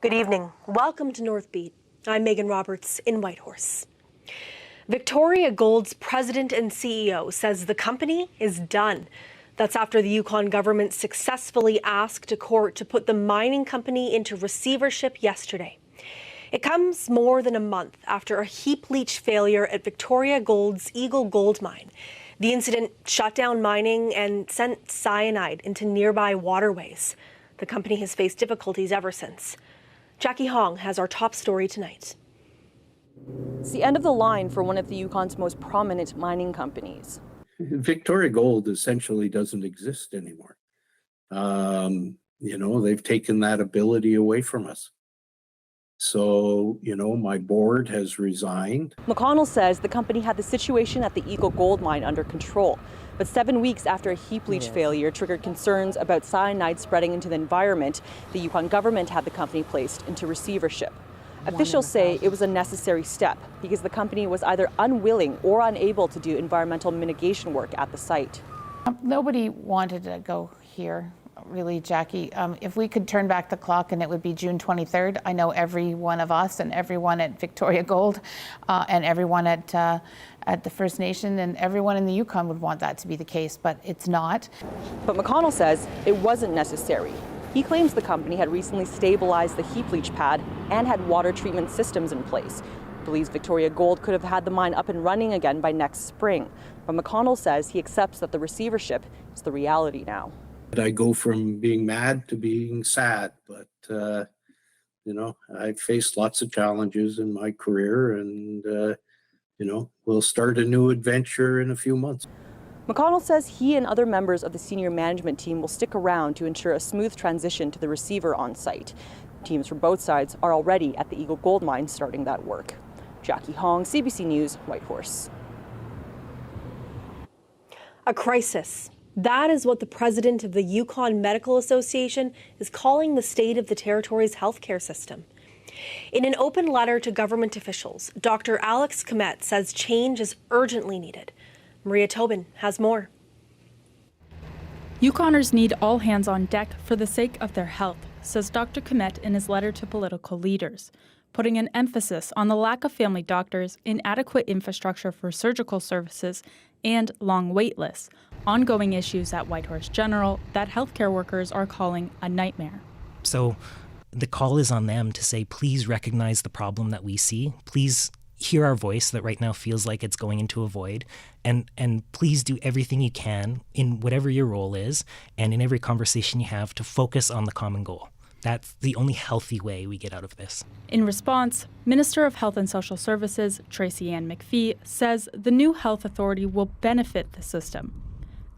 Good evening. Welcome to Northbeat. I'm Megan Roberts in Whitehorse. Victoria Gold's president and CEO says the company is done. That's after the Yukon government successfully asked a court to put the mining company into receivership yesterday. It comes more than a month after a heap leach failure at Victoria Gold's Eagle Gold Mine. The incident shut down mining and sent cyanide into nearby waterways. The company has faced difficulties ever since. Jackie Hong has our top story tonight. It's the end of the line for one of the Yukon's most prominent mining companies. Victoria Gold essentially doesn't exist anymore. They've taken that ability away from us. So, my board has resigned. McConnell says the company had the situation at the Eagle Gold Mine under control. But 7 weeks after a heap leach failure triggered concerns about cyanide spreading into the environment, the Yukon government had the company placed into receivership. Officials say it was a necessary step because the company was either unwilling or unable to do environmental mitigation work at the site. Nobody wanted to go here, really, Jackie. If we could turn back the clock and it would be June 23rd, I know every one of us and everyone at Victoria Gold and everyone at the First Nation and everyone in the Yukon would want that to be the case, but it's not. But McConnell says it wasn't necessary. He claims the company had recently stabilized the heap leach pad and had water treatment systems in place. He believes Victoria Gold could have had the mine up and running again by next spring. But McConnell says he accepts that the receivership is the reality now. I go from being mad to being sad, but I've faced lots of challenges in my career, and we'll start a new adventure in a few months. McConnell says he and other members of the senior management team will stick around to ensure a smooth transition to the receiver on site. Teams from both sides are already at the Eagle Gold Mine starting that work. Jackie Hong, CBC News, Whitehorse. A crisis. That is what the president of the Yukon Medical Association is calling the state of the territory's healthcare system. In an open letter to government officials, Dr. Alex Komet says change is urgently needed. Maria Tobin has more. Yukoners need all hands on deck for the sake of their health, says Dr. Komet in his letter to political leaders, putting an emphasis on the lack of family doctors, inadequate infrastructure for surgical services, and long wait lists, ongoing issues at Whitehorse General that healthcare workers are calling a nightmare. So the call is on them to say, please recognize the problem that we see. Please hear our voice that right now feels like it's going into a void, and please do everything you can in whatever your role is and in every conversation you have to focus on the common goal. That's the only healthy way we get out of this. In response, Minister of Health and Social Services Tracy Ann McPhee says the new health authority will benefit the system,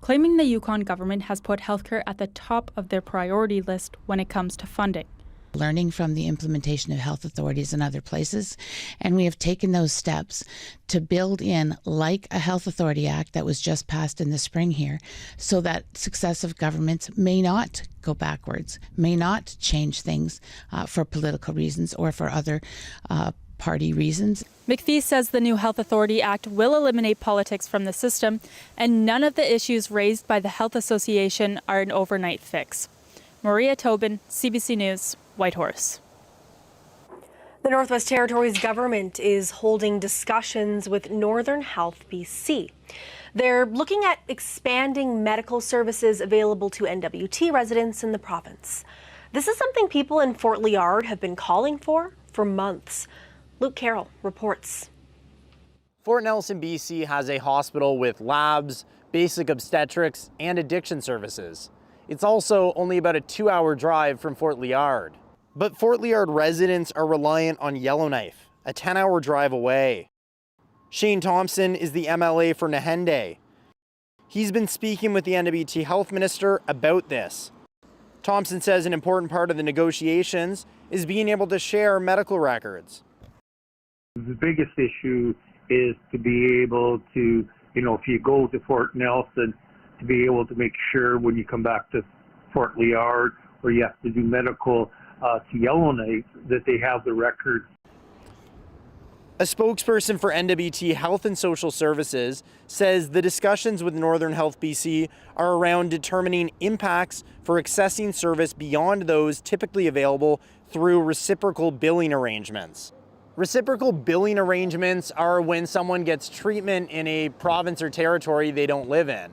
claiming the Yukon government has put healthcare at the top of their priority list when it comes to funding. Learning from the implementation of health authorities in other places, and we have taken those steps to build in, like a Health Authority Act that was just passed in the spring here, so that successive governments may not go backwards, may not change things for political reasons or for other party reasons. McPhee says the new Health Authority Act will eliminate politics from the system, and none of the issues raised by the Health Association are an overnight fix. Maria Tobin, CBC News, Whitehorse. The Northwest Territories government is holding discussions with Northern Health BC. They're looking at expanding medical services available to NWT residents in the province. This is something people in Fort Liard have been calling for months. Luke Carroll reports. Fort Nelson, BC has a hospital with labs, basic obstetrics, and addiction services. It's also only about a 2-hour drive from Fort Liard. But Fort Liard residents are reliant on Yellowknife, a 10-hour drive away. Shane Thompson is the MLA for Nahende. He's been speaking with the NWT health minister about this. Thompson says an important part of the negotiations is being able to share medical records. The biggest issue is to be able to, if you go to Fort Nelson, to be able to make sure when you come back to Fort Liard or you have to do medical to Yellowknife that they have the records. A spokesperson for NWT Health and Social Services says the discussions with Northern Health BC are around determining impacts for accessing service beyond those typically available through reciprocal billing arrangements. Reciprocal billing arrangements are when someone gets treatment in a province or territory they don't live in.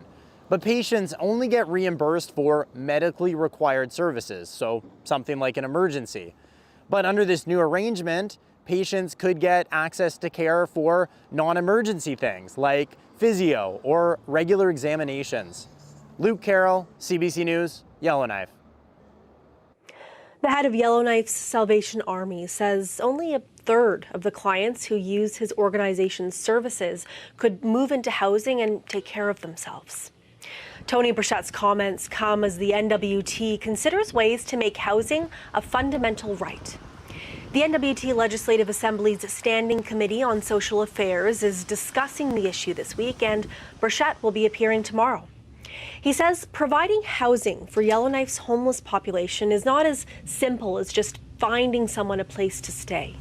But patients only get reimbursed for medically required services, so something like an emergency. But under this new arrangement, patients could get access to care for non-emergency things like physio or regular examinations. Luke Carroll, CBC News, Yellowknife. The head of Yellowknife's Salvation Army says only a third of the clients who use his organization's services could move into housing and take care of themselves. Tony Burchett's comments come as the NWT considers ways to make housing a fundamental right. The NWT Legislative Assembly's Standing Committee on Social Affairs is discussing the issue this week, and Burchett will be appearing tomorrow. He says providing housing for Yellowknife's homeless population is not as simple as just finding someone a place to stay.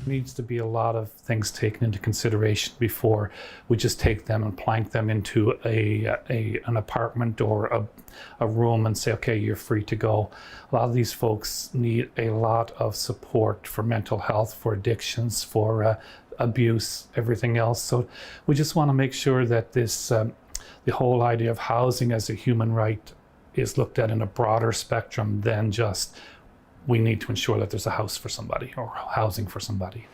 Needs to be a lot of things taken into consideration before we just take them and plank them into an apartment or a room and say, okay, you're free to go. A lot of these folks need a lot of support for mental health, for addictions, for abuse, everything else. So we just want to make sure that this the whole idea of housing as a human right is looked at in a broader spectrum than just we need to ensure that there's a house for somebody or housing for somebody.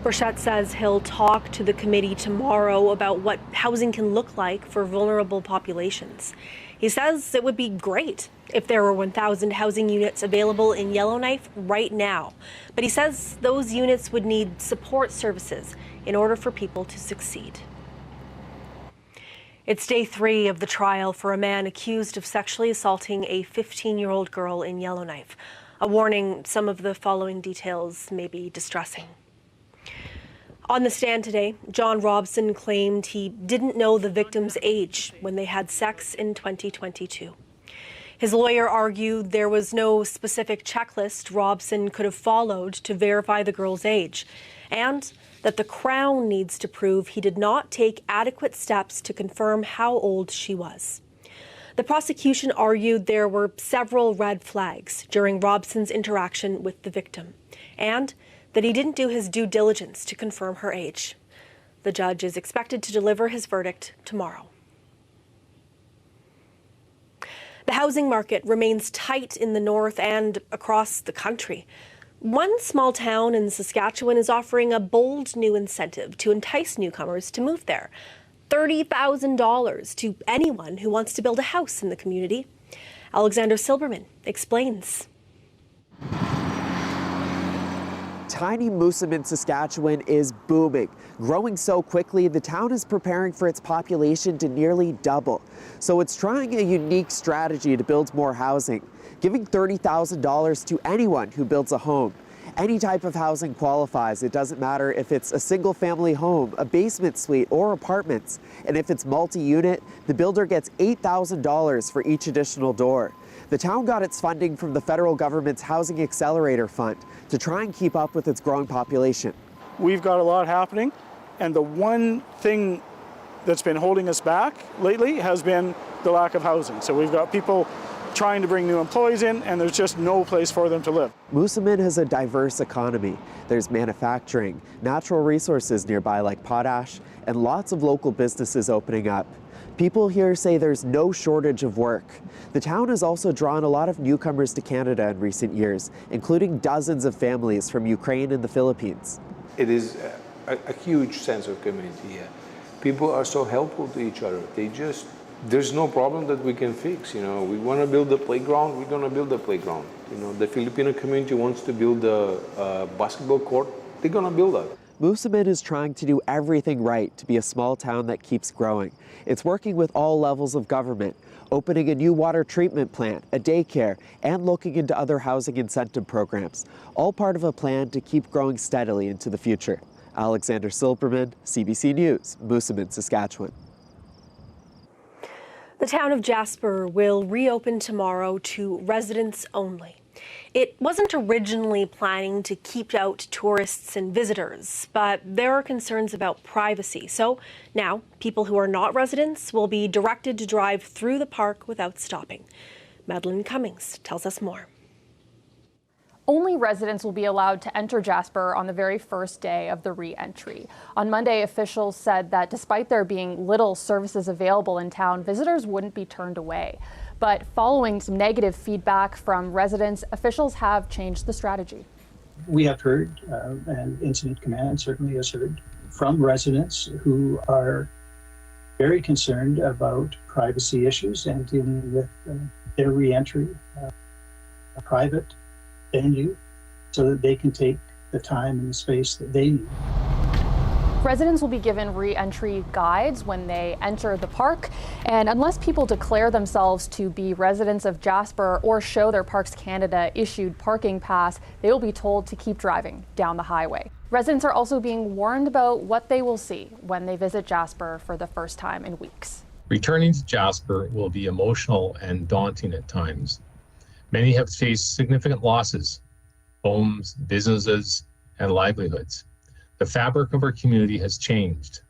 Burchett says he'll talk to the committee tomorrow about what housing can look like for vulnerable populations. He says it would be great if there were 1,000 housing units available in Yellowknife right now. But he says those units would need support services in order for people to succeed. It's day 3 of the trial for a man accused of sexually assaulting a 15-year-old girl in Yellowknife. A warning, some of the following details may be distressing. On the stand today, John Robson claimed he didn't know the victim's age when they had sex in 2022. His lawyer argued there was no specific checklist Robson could have followed to verify the girl's age, and that the Crown needs to prove he did not take adequate steps to confirm how old she was. The prosecution argued there were several red flags during Robson's interaction with the victim, and that he didn't do his due diligence to confirm her age. The judge is expected to deliver his verdict tomorrow. The housing market remains tight in the north and across the country. One small town in Saskatchewan is offering a bold new incentive to entice newcomers to move there. $30,000 to anyone who wants to build a house in the community. Alexander Silberman explains. Tiny Moosomin, Saskatchewan is booming. Growing so quickly, the town is preparing for its population to nearly double. So it's trying a unique strategy to build more housing, giving $30,000 to anyone who builds a home. Any type of housing qualifies. It doesn't matter if it's a single-family home, a basement suite, or apartments. And if it's multi-unit, the builder gets $8,000 for each additional door. The town got its funding from the federal government's Housing Accelerator Fund to try and keep up with its growing population. We've got a lot happening, and the one thing that's been holding us back lately has been the lack of housing. So we've got people trying to bring new employees in, and there's just no place for them to live. Moosomin has a diverse economy. There's manufacturing, natural resources nearby like potash, and lots of local businesses opening up. People here say there's no shortage of work. The town has also drawn a lot of newcomers to Canada in recent years, including dozens of families from Ukraine and the Philippines. It is a huge sense of community here. People are so helpful to each other. There's no problem that we can fix. We want to build a playground, we're going to build a playground. The Filipino community wants to build a basketball court, they're going to build that. Moosomin is trying to do everything right to be a small town that keeps growing. It's working with all levels of government, opening a new water treatment plant, a daycare, and looking into other housing incentive programs, all part of a plan to keep growing steadily into the future. Alexander Silberman, CBC News, Moosomin, Saskatchewan. The town of Jasper will reopen tomorrow to residents only. It wasn't originally planning to keep out tourists and visitors, but there are concerns about privacy. So now people who are not residents will be directed to drive through the park without stopping. Madeline Cummings tells us more. Only residents will be allowed to enter Jasper on the very first day of the re-entry. On Monday, officials said that despite there being little services available in town, visitors wouldn't be turned away. But following some negative feedback from residents, officials have changed the strategy. We have heard, and Incident Command certainly has heard, from residents who are very concerned about privacy issues and dealing with their re-entry, a private venue, so that they can take the time and the space that they need. Residents will be given re-entry guides when they enter the park, and unless people declare themselves to be residents of Jasper or show their Parks Canada issued parking pass, they will be told to keep driving down the highway. Residents are also being warned about what they will see when they visit Jasper for the first time in weeks. Returning to Jasper will be emotional and daunting at times. Many have faced significant losses, homes, businesses, and livelihoods. The fabric of our community has changed,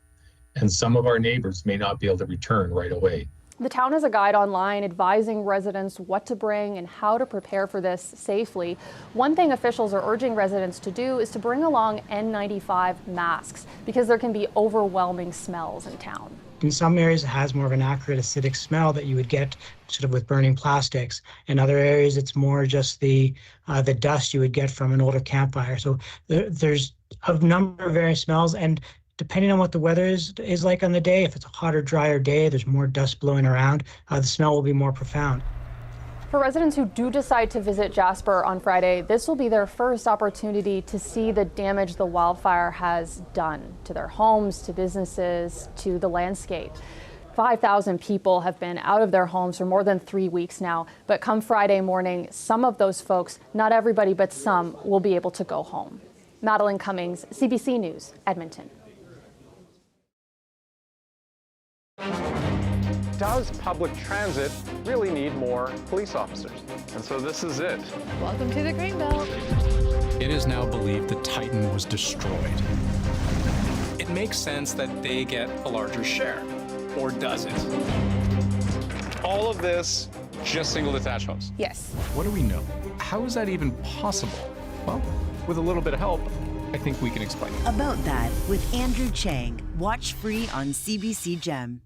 and some of our neighbors may not be able to return right away. The town has a guide online advising residents what to bring and how to prepare for this safely. One thing officials are urging residents to do is to bring along N95 masks because there can be overwhelming smells in town. In some areas, it has more of an acrid acidic smell that you would get sort of with burning plastics. In other areas, it's more just the dust you would get from an older campfire. So there's a number of various smells, and depending on what the weather is like on the day, if it's a hotter, drier day, there's more dust blowing around, the smell will be more profound. For residents who do decide to visit Jasper on Friday, this will be their first opportunity to see the damage the wildfire has done to their homes, to businesses, to the landscape. 5,000 people have been out of their homes for more than 3 weeks now, but come Friday morning, some of those folks, not everybody, but some, will be able to go home. Madeline Cummings, CBC News, Edmonton. Does public transit really need more police officers? And so this is it. Welcome to the Greenbelt. It is now believed that Titan was destroyed. It makes sense that they get a larger share, or does it? All of this, just single detached homes. Yes. What do we know? How is that even possible? Well, with a little bit of help, I think we can explain it. About that with Andrew Chang. Watch free on CBC Gem.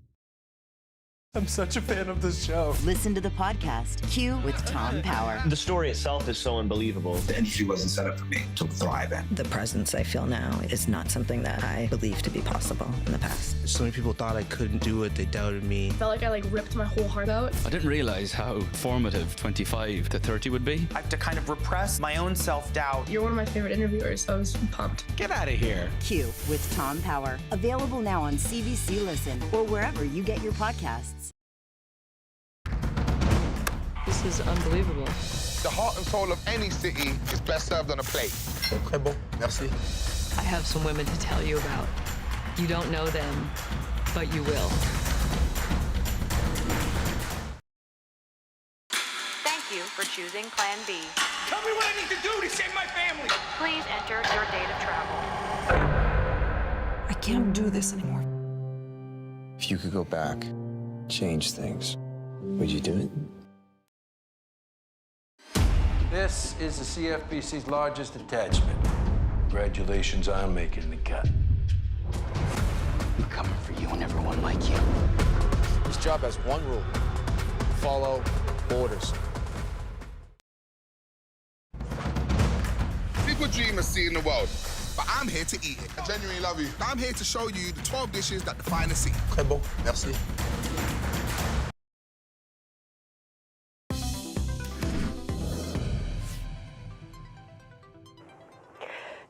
I'm such a fan of this show. Listen to the podcast, Q with Tom Power. The story itself is so unbelievable. The industry wasn't set up for me to thrive in. The presence I feel now is not something that I believed to be possible in the past. So many people thought I couldn't do it. They doubted me. I felt like I ripped my whole heart out. I didn't realize how formative 25 to 30 would be. I have to kind of repress my own self-doubt. You're one of my favorite interviewers, so I was pumped. Get out of here. Q with Tom Power. Available now on CBC Listen or wherever you get your podcasts. This is unbelievable. The heart and soul of any city is best served on a plate. Très bon. Merci. I have some women to tell you about. You don't know them, but you will. Thank you for choosing Plan B. Tell me what I need to do to save my family. Please enter your date of travel. I can't do this anymore. If you could go back, change things, would you do it? This is the CFBC's largest attachment. Congratulations on making the cut. I'm coming for you and everyone like you. This job has one rule: follow orders. People dream of seeing the world, but I'm here to eat it. I genuinely love you. I'm here to show you the 12 dishes that define the city. Très bon. Merci.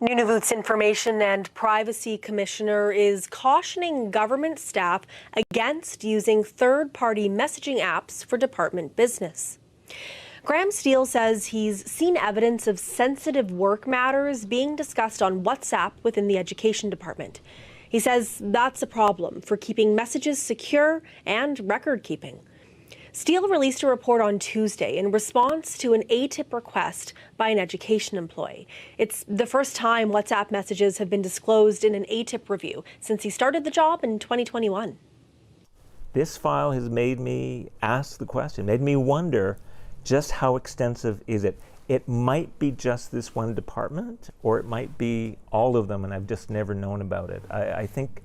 Nunavut's Information and Privacy Commissioner is cautioning government staff against using third-party messaging apps for department business. Graham Steele says he's seen evidence of sensitive work matters being discussed on WhatsApp within the Education Department. He says that's a problem for keeping messages secure and record-keeping. Steele released a report on Tuesday in response to an ATIP request by an education employee. It's the first time WhatsApp messages have been disclosed in an ATIP review since he started the job in 2021. This file has made me ask the question, made me wonder just how extensive is it? It might be just this one department, or it might be all of them, and I've just never known about it. I think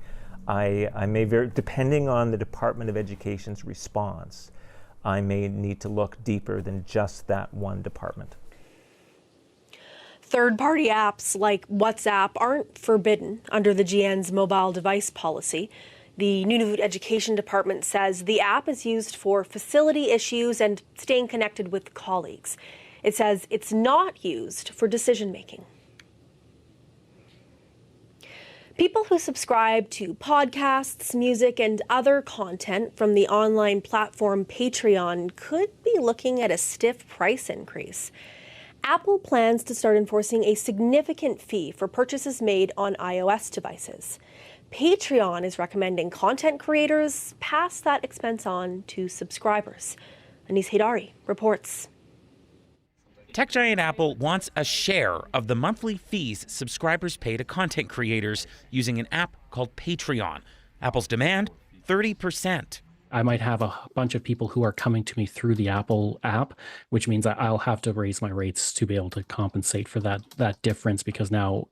I may depending on the Department of Education's response, I may need to look deeper than just that one department. Third-party apps like WhatsApp aren't forbidden under the GN's mobile device policy. The Nunavut Education Department says the app is used for facility issues and staying connected with colleagues. It says it's not used for decision-making. People who subscribe to podcasts, music, and other content from the online platform Patreon could be looking at a stiff price increase. Apple plans to start enforcing a significant fee for purchases made on iOS devices. Patreon is recommending content creators pass that expense on to subscribers. Anis Haidari reports. Tech giant Apple wants a share of the monthly fees subscribers pay to content creators using an app called Patreon. Apple's demand, 30%. I might have a bunch of people who are coming to me through the Apple app, which means I'll have to raise my rates to be able to compensate for that difference, because now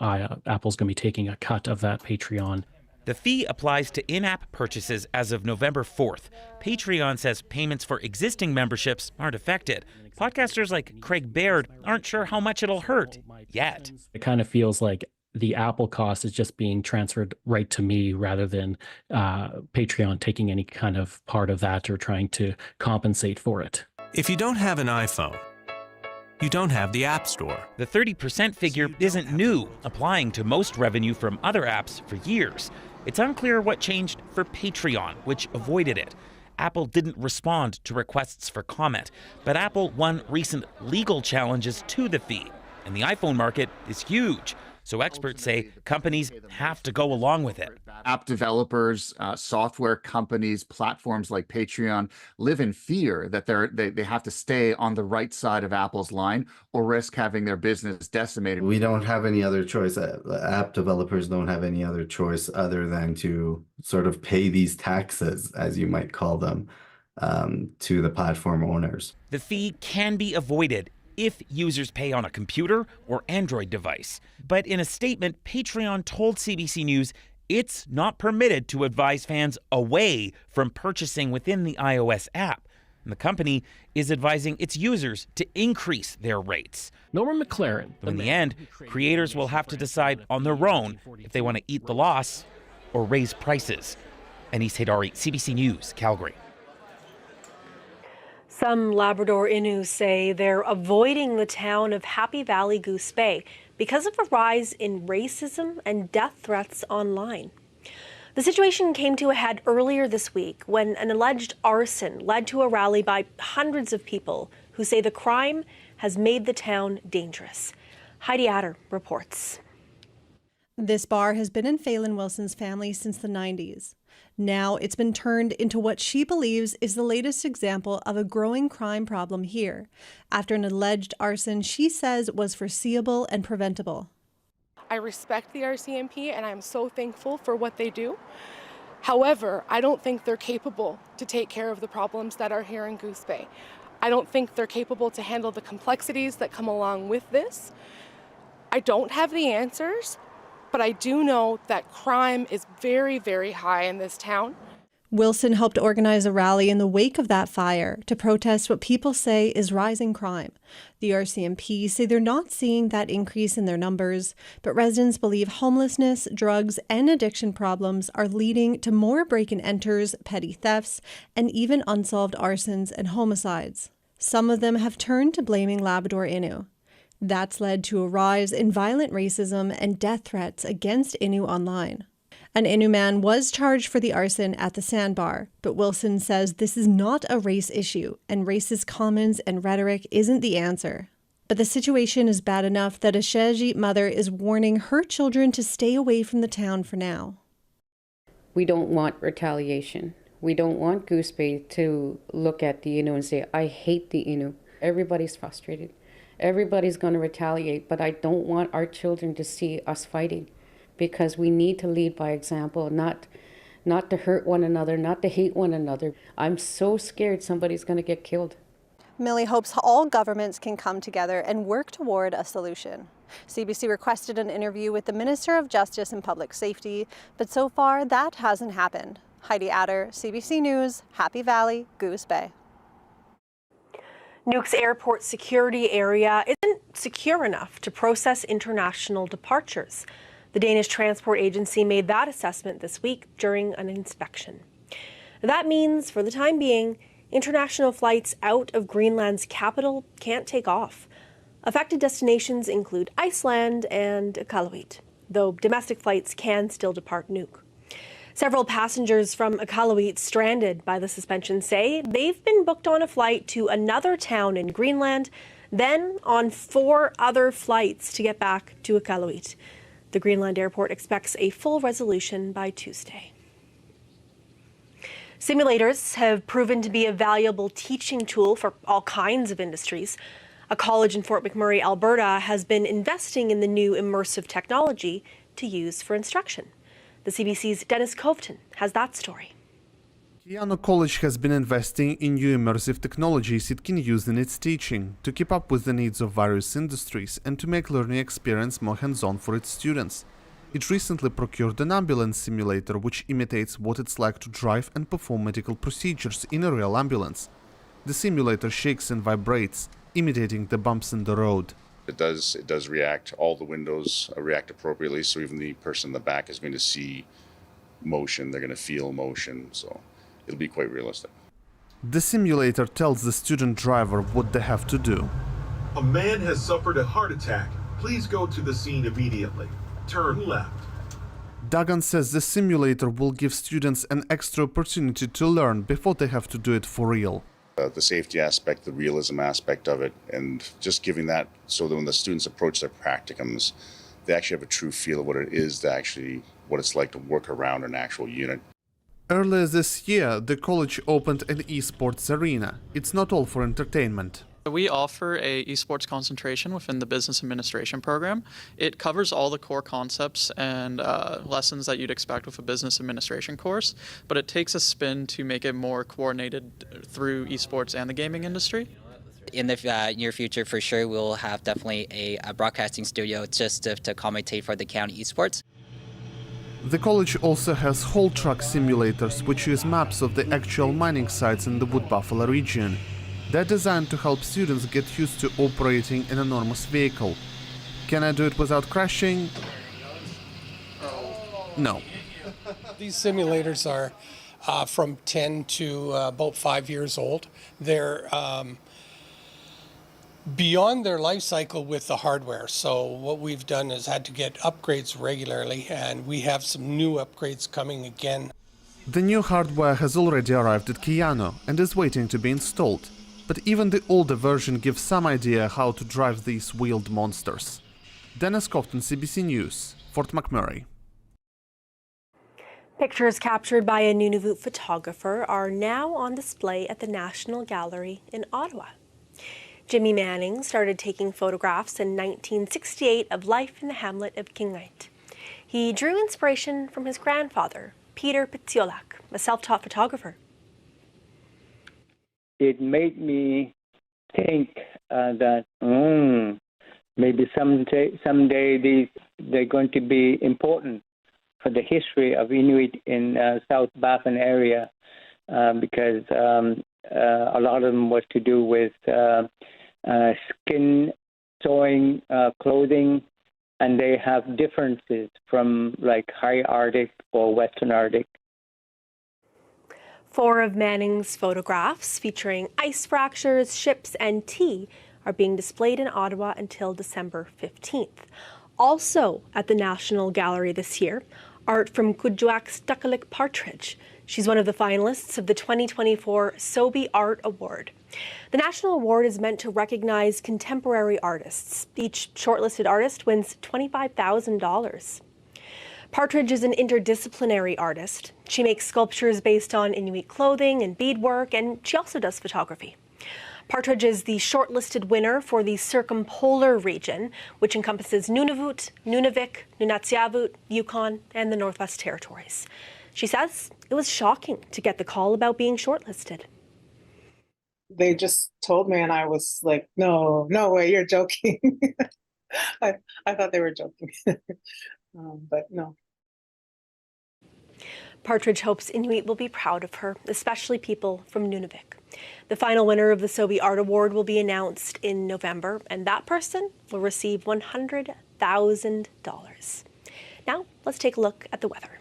Apple's going to be taking a cut of that Patreon. The fee applies to in-app purchases as of November 4th. Patreon says payments for existing memberships aren't affected. Podcasters like Craig Baird aren't sure how much it'll hurt yet. It kind of feels like the Apple cost is just being transferred right to me rather than Patreon taking any kind of part of that or trying to compensate for it. If you don't have an iPhone, you don't have the App Store. The 30% figure isn't new, applying to most revenue from other apps for years. It's unclear what changed for Patreon, which avoided it. Apple didn't respond to requests for comment, but Apple won recent legal challenges to the fee, and the iPhone market is huge. So experts say companies have to go along with it. App developers, software companies, platforms like Patreon live in fear that they have to stay on the right side of Apple's line or risk having their business decimated. We don't have any other choice. App developers don't have any other choice other than to sort of pay these taxes, as you might call them, to the platform owners. The fee can be avoided if users pay on a computer or Android device. But in a statement, Patreon told CBC News it's not permitted to advise fans away from purchasing within the iOS app. And the company is advising its users to increase their rates. Norman McLaren. But in the end, creators will have to decide on their own if they want to eat the loss or raise prices. Anis Haidari, CBC News, Calgary. Some Labrador Innu say they're avoiding the town of Happy Valley, Goose Bay because of a rise in racism and death threats online. The situation came to a head earlier this week when an alleged arson led to a rally by hundreds of people who say the crime has made the town dangerous. Heidi Adder reports. This bar has been in Phelan Wilson's family since the 90s. Now it's been turned into what she believes is the latest example of a growing crime problem here, after an alleged arson she says was foreseeable and preventable. I respect the RCMP and I'm so thankful for what they do. However, I don't think they're capable to take care of the problems that are here in Goose Bay. I don't think they're capable to handle the complexities that come along with this. I don't have the answers, but I do know that crime is very, very high in this town. Wilson helped organize a rally in the wake of that fire to protest what people say is rising crime. The RCMP say they're not seeing that increase in their numbers, but residents believe homelessness, drugs, and addiction problems are leading to more break-and-enters, petty thefts, and even unsolved arsons and homicides. Some of them have turned to blaming Labrador Innu. That's led to a rise in violent racism and death threats against Innu online. An Innu man was charged for the arson at the sandbar, but Wilson says this is not a race issue, and racist comments and rhetoric isn't the answer. But the situation is bad enough that a Shajit mother is warning her children to stay away from the town for now. We don't want retaliation. We don't want Goose Bay to look at the Innu and say, I hate the Innu. Everybody's frustrated. Everybody's going to retaliate, but I don't want our children to see us fighting, because we need to lead by example, not to hurt one another, not to hate one another. I'm so scared somebody's going to get killed. Millie hopes all governments can come together and work toward a solution. CBC requested an interview with the Minister of Justice and Public Safety, but so far that hasn't happened. Heidi Adder, CBC News, Happy Valley, Goose Bay. Nuuk's airport security area isn't secure enough to process international departures. The Danish Transport Agency made that assessment this week during an inspection. That means, for the time being, international flights out of Greenland's capital can't take off. Affected destinations include Iceland and Iqaluit, though domestic flights can still depart Nuuk. Several passengers from Iqaluit stranded by the suspension say they've been booked on a flight to another town in Greenland, then on 4 other flights to get back to Iqaluit. The Greenland airport expects a full resolution by Tuesday. Simulators have proven to be a valuable teaching tool for all kinds of industries. A college in Fort McMurray, Alberta, has been investing in the new immersive technology to use for instruction. The CBC's Dennis Coveton has that story. Keanu College has been investing in new immersive technologies it can use in its teaching to keep up with the needs of various industries and to make learning experience more hands-on for its students. It recently procured an ambulance simulator which imitates what it's like to drive and perform medical procedures in a real ambulance. The simulator shakes and vibrates, imitating the bumps in the road. It does react. All the windows react appropriately, so even the person in the back is going to see motion, they're going to feel motion, so it'll be quite realistic. The simulator tells the student driver what they have to do. A man has suffered a heart attack. Please go to the scene immediately. Turn left. Dagan says the simulator will give students an extra opportunity to learn before they have to do it for real. The safety aspect, the realism aspect of it, and just giving that so that when the students approach their practicums, they actually have a true feel of what it is what it's like to work around an actual unit. Earlier this year, the college opened an esports arena. It's not all for entertainment. We offer a esports concentration within the business administration program. It covers all the core concepts and lessons that you'd expect with a business administration course, but it takes a spin to make it more coordinated through esports and the gaming industry. In the near future, for sure, we'll have definitely a broadcasting studio just to commentate for the county esports. The college also has haul truck simulators which use maps of the actual mining sites in the Wood Buffalo region. They're designed to help students get used to operating an enormous vehicle. Can I do it without crashing? No. These simulators are from 10 to about 5 years old. They're beyond their life cycle with the hardware. So what we've done is had to get upgrades regularly, and we have some new upgrades coming again. The new hardware has already arrived at Keanu and is waiting to be installed. But even the older version gives some idea how to drive these wheeled monsters. Dennis Coveton, CBC News, Fort McMurray. Pictures captured by a Nunavut photographer are now on display at the National Gallery in Ottawa. Jimmy Manning started taking photographs in 1968 of life in the hamlet of Kingite. He drew inspiration from his grandfather, Peter Petziolak, a self-taught photographer. It made me think that maybe someday they're going to be important for the history of Inuit in South Baffin area because a lot of them was to do with skin sewing, clothing, and they have differences from like high Arctic or Western Arctic. 4 of Manning's photographs featuring ice fractures, ships, and tea are being displayed in Ottawa until December 15th. Also at the National Gallery this year, art from Kudjuak Stuckalik Partridge. She's one of the finalists of the 2024 Soi Art Award. The National Award is meant to recognize contemporary artists. Each shortlisted artist wins $25,000. Partridge is an interdisciplinary artist. She makes sculptures based on Inuit clothing and beadwork, and she also does photography. Partridge is the shortlisted winner for the Circumpolar region, which encompasses Nunavut, Nunavik, Nunatsiavut, Yukon, and the Northwest Territories. She says it was shocking to get the call about being shortlisted. they just told me, and I was like, no way, you're joking. I thought they were joking, but no. Partridge hopes Inuit will be proud of her, especially people from Nunavik. The final winner of the Soi Art Award will be announced in November, and that person will receive $100,000. Now, let's take a look at the weather.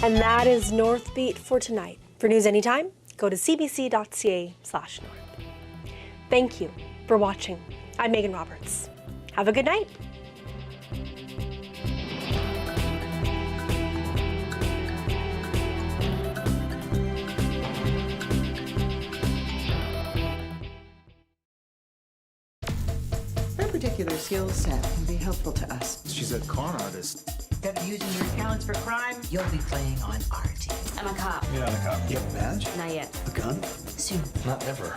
And that is Northbeat for tonight. For news anytime, go to cbc.ca/north. Thank you for watching. I'm Megan Roberts. Have a good night. Her particular skill set can be helpful to us. She's a con artist. Instead of using your talents for crime, you'll be playing on our team. I'm a cop. You're not a cop. You have a badge? Not yet. A gun? Soon. Not ever.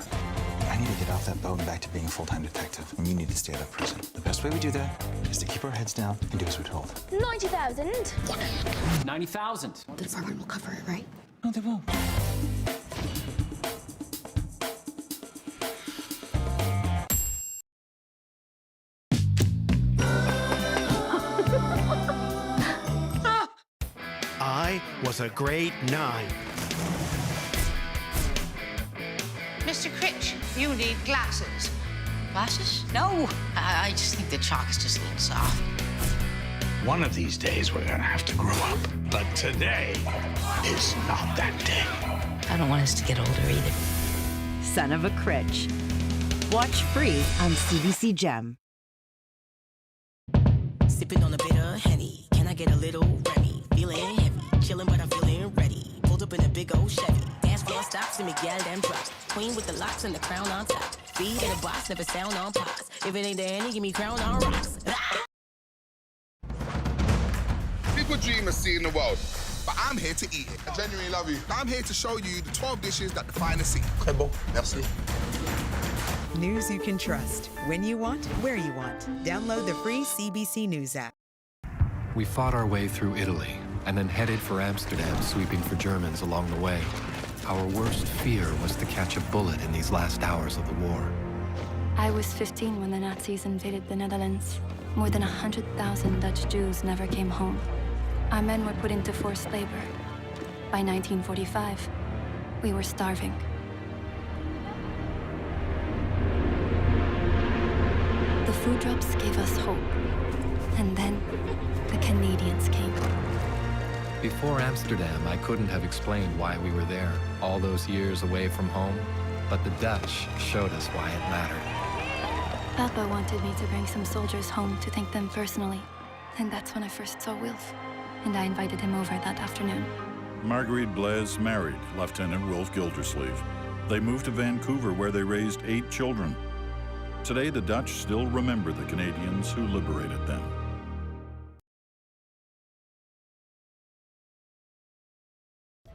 I need to get off that boat and back to being a full-time detective. And you need to stay out of prison. The best way we do that is to keep our heads down and do as we're told. 90,000. 90,000. The department will cover it, right? No, they won't. I was a grade 9. Mr. Critch, you need glasses. Glasses? No, I just think the chalk is just a little soft. One of these days, we're gonna have to grow up. But today is not that day. I don't want us to get older either. Son of a Critch. Watch free on CBC Gem. Sipping on a bit of Henny. Can I get a little Remy? Feeling heavy, chilling but I'm feeling ready. Pulled up in a big old Chevy. Dance floor stops and Miguel them drops. Queen with the locks and the crown on top. Feet in a box, never sound on pops. If it ain't the Henny, give me crown on rocks. People dream of seeing the world, but I'm here to eat it. I genuinely love you. I'm here to show you the 12 dishes that define the sea. Très bon. Merci. News you can trust, when you want, where you want. Download the free CBC News app. We fought our way through Italy and then headed for Amsterdam, sweeping for Germans along the way. Our worst fear was to catch a bullet in these last hours of the war. I was 15 when the Nazis invaded the Netherlands. More than 100,000 Dutch Jews never came home. Our men were put into forced labor. By 1945, we were starving. The food drops gave us hope. And then, the Canadians came. Before Amsterdam, I couldn't have explained why we were there, all those years away from home. But the Dutch showed us why it mattered. Papa wanted me to bring some soldiers home to thank them personally. And that's when I first saw Wilf. And I invited him over that afternoon. Marguerite Blaise married Lieutenant Wilf Gildersleeve. They moved to Vancouver, where they raised 8 children. Today, the Dutch still remember the Canadians who liberated them.